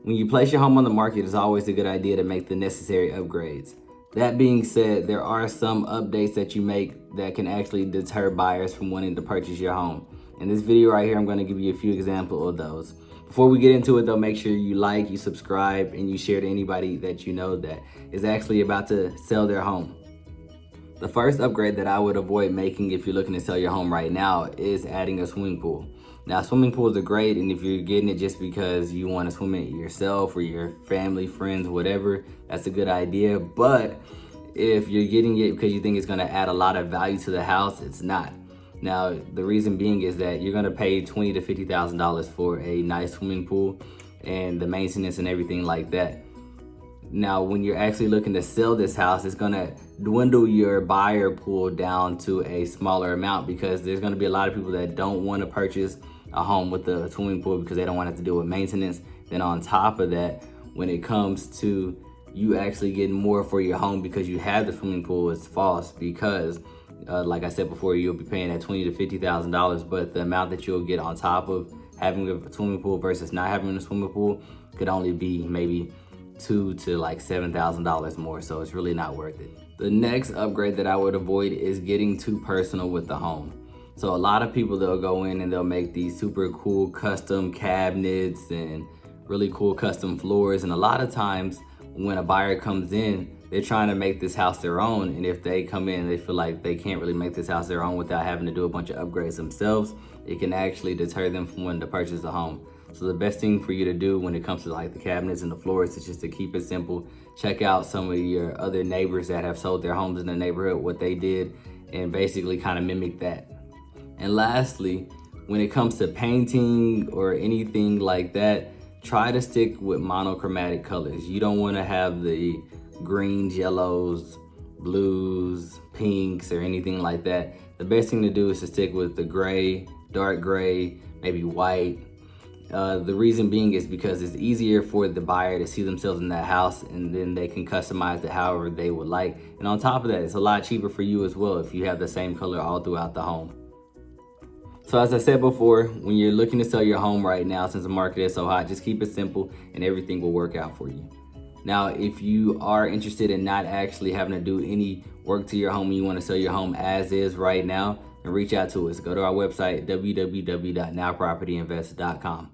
When you place your home on the market, it's always a good idea to make the necessary upgrades. That being said, there are some updates that you make that can actually deter buyers from wanting to purchase your home. In this video right here, I'm going to give you a few examples of those. Before we get into it though, make sure you like, you subscribe, and you share to anybody that you know that is actually about to sell their home. The first upgrade that I would avoid making if you're looking to sell your home right now is adding a swimming pool. Now, swimming pools are great, and if you're getting it just because you want to swim in it yourself or your family, friends, whatever, that's a good idea. But if you're getting it because you think it's going to add a lot of value to the house, it's not. Now, the reason being is that you're going to pay $20,000 to $50,000 for a nice swimming pool and the maintenance and everything like that. Now, when you're actually looking to sell this house, it's gonna dwindle your buyer pool down to a smaller amount because there's gonna be a lot of people that don't want to purchase a home with a swimming pool because they don't want to have to deal with maintenance. Then on top of that, when it comes to you actually getting more for your home because you have the swimming pool, it's false because like I said before, you'll be paying that $20,000 to $50,000, but the amount that you'll get on top of having a swimming pool versus not having a swimming pool could only be maybe $2,000 to like $7,000 more, so it's really not worth it. The next upgrade that I would avoid is getting too personal with the home. So a lot of people, they'll go in and they'll make these super cool custom cabinets and really cool custom floors, and a lot of times when a buyer comes in, they're trying to make this house their own, and if they come in and they feel like they can't really make this house their own without having to do a bunch of upgrades themselves, it can actually deter them from wanting to purchase a home. So the best thing for you to do when it comes to like the cabinets and the floors is just to keep it simple. Check out some of your other neighbors that have sold their homes in the neighborhood, what they did, and basically kind of mimic that. And lastly, when it comes to painting or anything like that, try to stick with monochromatic colors. You don't want to have the greens, yellows, blues, pinks, or anything like that. The best thing to do is to stick with the gray, dark gray, maybe white. The reason being is because it's easier for the buyer to see themselves in that house, and then they can customize it however they would like. And on top of that, it's a lot cheaper for you as well if you have the same color all throughout the home. So as I said before, when you're looking to sell your home right now, since the market is so hot, just keep it simple and everything will work out for you. Now, if you are interested in not actually having to do any work to your home and you want to sell your home as is right now, then reach out to us. Go to our website, www.nowpropertyinvest.com.